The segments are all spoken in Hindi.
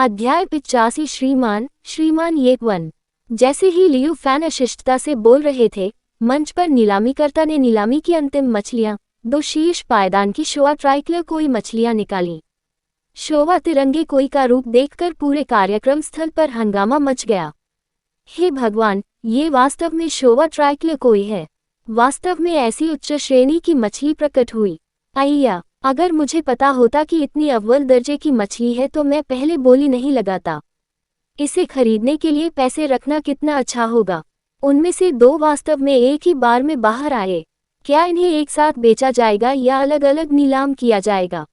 अध्याय 85। श्रीमान येकवन। जैसे ही लियू फैन अशिष्टता से बोल रहे थे, मंच पर नीलामीकर्ता ने नीलामी की अंतिम मछलियां, 2 शीर्ष पायदान की शोवा ट्राइक्लर कोई मछलियां निकाली। शोवा तिरंगे कोई का रूप देखकर पूरे कार्यक्रम स्थल पर हंगामा मच गया। हे भगवान, ये वास्तव में शोवा ट्राइक्लर कोई है। वास्तव में ऐसी उच्च श्रेणी की मछली प्रकट हुई। अय्या, अगर मुझे पता होता कि इतनी अव्वल दर्जे की मछली है तो मैं पहले बोली नहीं लगाता। इसे खरीदने के लिए पैसे रखना कितना अच्छा होगा। उनमें से 2 वास्तव में एक ही बार में बाहर आए। क्या इन्हें एक साथ बेचा जाएगा या अलग अलग नीलाम किया जाएगा?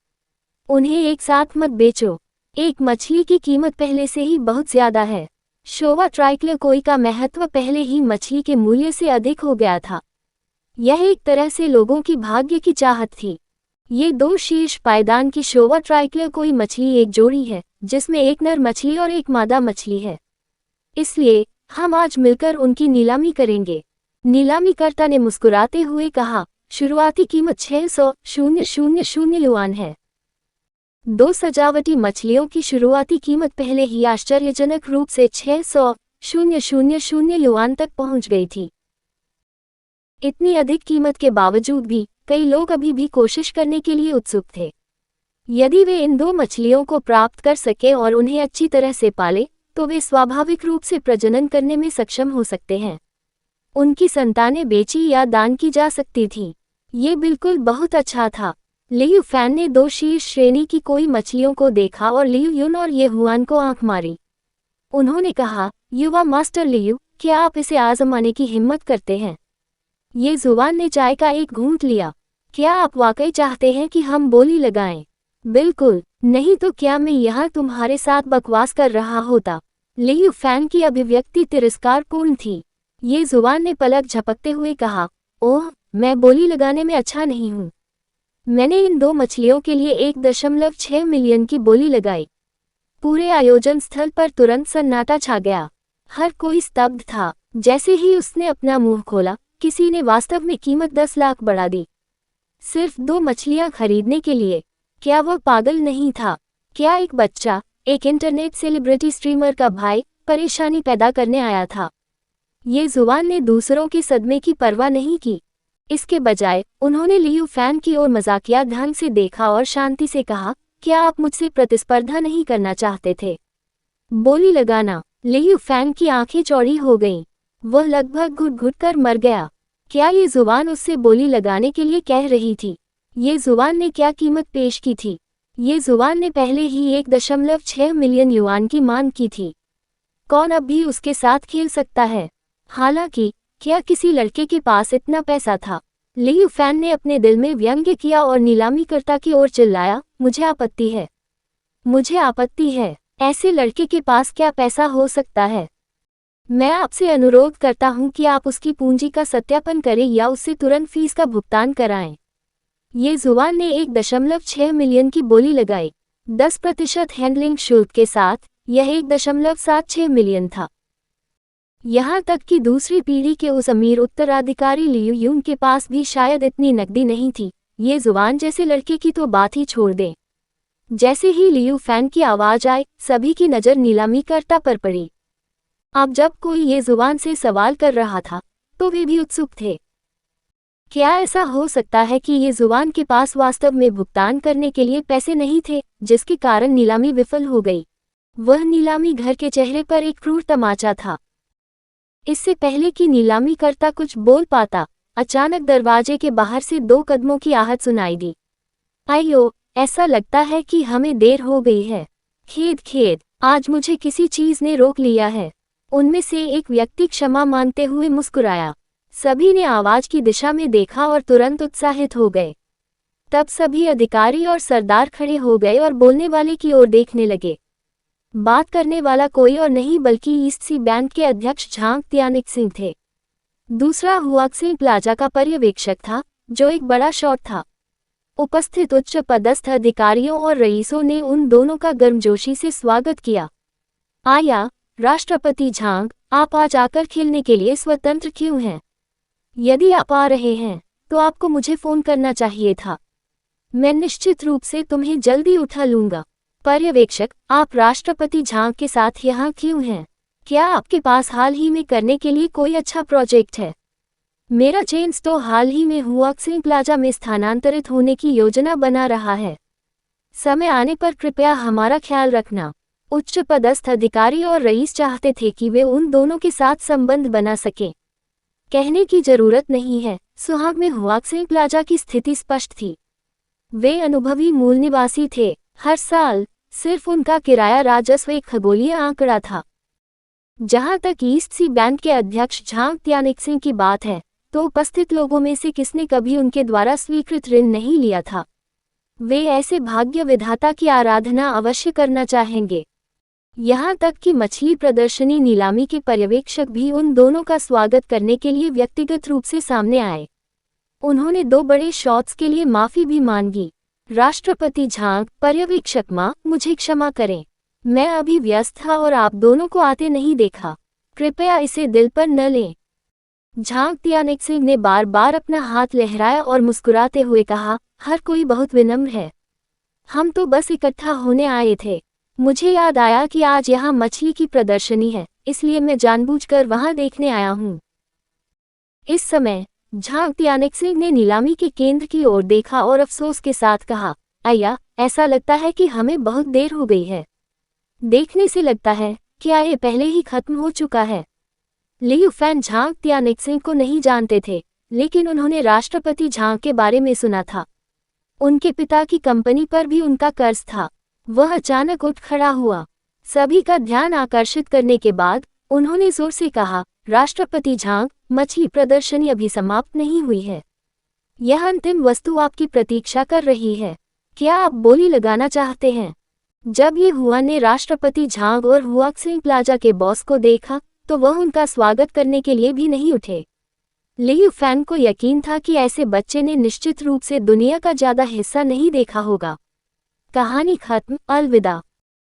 उन्हें एक साथ मत बेचो। एक मछली की कीमत पहले से ही बहुत ज्यादा है। शोवा ट्राइक्लर कोई का महत्व पहले ही मछली के मूल्य से अधिक हो गया था। यह एक तरह से लोगों की भाग्य की चाहत थी। ये 2 शीर्ष पायदान की शोवा ट्राइक्लर कोई मछली एक जोड़ी है, जिसमें एक नर मछली और एक मादा मछली है। इसलिए हम आज मिलकर उनकी नीलामी करेंगे। नीलामीकर्ता ने मुस्कुराते हुए कहा, शुरुआती कीमत 600,000 युआन है। 2 सजावटी मछलियों की शुरुआती कीमत पहले ही आश्चर्यजनक रूप से 600,000 युआन तक पहुंच गई थी। इतनी अधिक कीमत के बावजूद भी कई लोग अभी भी कोशिश करने के लिए उत्सुक थे। यदि वे इन 2 मछलियों को प्राप्त कर सके और उन्हें अच्छी तरह से पाले, तो वे स्वाभाविक रूप से प्रजनन करने में सक्षम हो सकते हैं। उनकी संतानें बेची या दान की जा सकती थीं। ये बिल्कुल बहुत अच्छा था। लियू फैन ने 2 शीर्ष श्रेणी की कोई मछलियों को देखा और लियू युन और ये हुआन को आंख मारी। उन्होंने कहा, युवा मास्टर लियू, क्या आप इसे आजमाने की हिम्मत करते हैं? ये जुबान ने चाय का एक घूंट लिया। क्या आप वाकई चाहते हैं कि हम बोली लगाएं? बिल्कुल नहीं, तो क्या मैं यहाँ तुम्हारे साथ बकवास कर रहा होता? लियू फैन की अभिव्यक्ति तिरस्कारपूर्ण थी। ये जुबान ने पलक झपकते हुए कहा, ओह, मैं बोली लगाने में अच्छा नहीं हूँ। मैंने इन 2 मछलियों के लिए 1.6 मिलियन की बोली लगाई। पूरे आयोजन स्थल पर तुरंत सन्नाटा छा गया। हर कोई स्तब्ध था। जैसे ही उसने अपना मुंह खोला, किसी ने वास्तव में कीमत 10 लाख बढ़ा दी। सिर्फ 2 मछलियां खरीदने के लिए। क्या वह पागल नहीं था? क्या एक बच्चा, एक इंटरनेट सेलिब्रिटी स्ट्रीमर का भाई, परेशानी पैदा करने आया था? ये जुबान ने दूसरों के सदमे की परवाह नहीं की। इसके बजाय उन्होंने लियू फैन की ओर मजाकिया ढंग से देखा और शांति से कहा, क्या आप मुझसे प्रतिस्पर्धा नहीं करना चाहते थे? बोली लगाना। लियू फैन की आंखें चौड़ी हो गईं। वह लगभग घुट-घुट कर मर गया। क्या ये जुबान उससे बोली लगाने के लिए कह रही थी? ये जुबान ने क्या कीमत पेश की थी? ये जुबान ने पहले ही 1.6 मिलियन युआन की मांग की थी। कौन अब भी उसके साथ खेल सकता है? हालांकि, क्या किसी लड़के के पास इतना पैसा था? लियू फैन ने अपने दिल में व्यंग्य किया और नीलामीकर्ता की ओर चिल्लाया, मुझे आपत्ति है। मुझे आपत्ति है। ऐसे लड़के के पास क्या पैसा हो सकता है? मैं आपसे अनुरोध करता हूं कि आप उसकी पूंजी का सत्यापन करें या उससे तुरंत फीस का भुगतान कराएं। ये जुबान ने 1.6 मिलियन की बोली लगाई। 10% हैंडलिंग शुल्क के साथ यह 1.76 मिलियन था। यहाँ तक कि दूसरी पीढ़ी के उस अमीर उत्तराधिकारी लियू युन के पास भी शायद इतनी नकदी नहीं थी। ये जुबान जैसे लड़के की तो बात ही छोड़ दें। जैसे ही लियू फैन की आवाज आई, सभी की नज़र नीलामीकर्ता पर पड़ी। अब जब कोई ये जुबान से सवाल कर रहा था, तो वे भी उत्सुक थे। क्या ऐसा हो सकता है कि ये जुबान के पास वास्तव में भुगतान करने के लिए पैसे नहीं थे, जिसके कारण नीलामी विफल हो गई? वह नीलामी घर के चेहरे पर एक क्रूर तमाचा था। इससे पहले कि नीलामीकर्ता कुछ बोल पाता, अचानक दरवाजे के बाहर से 2 कदमों की आहट सुनाई दी। अयो, ऐसा लगता है कि हमें देर हो गई है। खेद, आज मुझे किसी चीज ने रोक लिया है। उनमें से एक व्यक्ति क्षमा मांगते हुए मुस्कुराया। सभी ने आवाज की दिशा में देखा और तुरंत उत्साहित हो गए। तब सभी अधिकारी और सरदार खड़े हो गए और बोलने वाले की ओर देखने लगे। बात करने वाला कोई और नहीं बल्कि ईस्ट सी बैंक के अध्यक्ष झांग त्यानिक सिंह थे। दूसरा हुआक्सिंग प्लाजा का पर्यवेक्षक था, जो एक बड़ा शॉट था। उपस्थित उच्च पदस्थ अधिकारियों और रईसों ने उन दोनों का गर्मजोशी से स्वागत किया। आया, राष्ट्रपति झांग, आप आज आकर खेलने के लिए स्वतंत्र क्यों हैं? यदि आप आ रहे हैं, तो आपको मुझे फोन करना चाहिए था। मैं निश्चित रूप से तुम्हें जल्दी उठा लूंगा। पर्यवेक्षक, आप राष्ट्रपति झांग के साथ यहाँ क्यों हैं? क्या आपके पास हाल ही में करने के लिए कोई अच्छा प्रोजेक्ट है? मेरा चेन्स तो हाल ही में हुआक्सिंग प्लाजा में स्थानांतरित होने की योजना बना रहा है। समय आने पर कृपया हमारा ख्याल रखना। उच्च पदस्थ अधिकारी और रईस चाहते थे कि वे उन दोनों के साथ संबंध बना सकें। कहने की जरूरत नहीं है, सुहाग में हुआक्सिंग प्लाजा की स्थिति स्पष्ट थी। वे अनुभवी मूल निवासी थे। हर साल सिर्फ उनका किराया राजस्व एक खगोलीय आंकड़ा था। जहां तक ईस्ट सी बैंक के अध्यक्ष झांग त्यानिक्सिंग की बात है, तो उपस्थित लोगों में से किसने कभी उनके द्वारा स्वीकृत ऋण नहीं लिया था? वे ऐसे भाग्य विधाता की आराधना अवश्य करना चाहेंगे। यहाँ तक कि मछली प्रदर्शनी नीलामी के पर्यवेक्षक भी उन दोनों का स्वागत करने के लिए व्यक्तिगत रूप से सामने आए। उन्होंने 2 बड़े शॉट्स के लिए माफी भी मांगी। राष्ट्रपति झांग, पर्यवेक्षक माँ, मुझे क्षमा करें, मैं अभी व्यस्त था और आप दोनों को आते नहीं देखा। कृपया इसे दिल पर न लें। झांग त्यानिक्सिंग ने बार बार अपना हाथ लहराया और मुस्कुराते हुए कहा, हर कोई बहुत विनम्र है। हम तो बस इकट्ठा होने आए थे। मुझे याद आया कि आज यहाँ मछली की प्रदर्शनी है, इसलिए मैं जानबूझकर वहाँ देखने आया हूँ। इस समय झांग त्यानिक्सिंग ने नीलामी के केंद्र की ओर देखा और अफसोस के साथ कहा, अय्या, ऐसा लगता है कि हमें बहुत देर हो गई है। देखने से लगता है क्या ये पहले ही खत्म हो चुका है? लियू फैन झांग त्यानिक्सिंग को नहीं जानते थे, लेकिन उन्होंने राष्ट्रपति झांग के बारे में सुना था। उनके पिता की कंपनी पर भी उनका कर्ज था। वह अचानक उठ खड़ा हुआ। सभी का ध्यान आकर्षित करने के बाद उन्होंने जोर से कहा, राष्ट्रपति झांग, मछली प्रदर्शनी अभी समाप्त नहीं हुई है। यह अंतिम वस्तु आपकी प्रतीक्षा कर रही है। क्या आप बोली लगाना चाहते हैं? जब ये हुआ ने राष्ट्रपति झांग और हुआक्सिंग प्लाजा के बॉस को देखा, तो वह उनका स्वागत करने के लिए भी नहीं उठे। लियू फैन को यकीन था कि ऐसे बच्चे ने निश्चित रूप से दुनिया का ज्यादा हिस्सा नहीं देखा होगा। कहानी खत्म। अलविदा।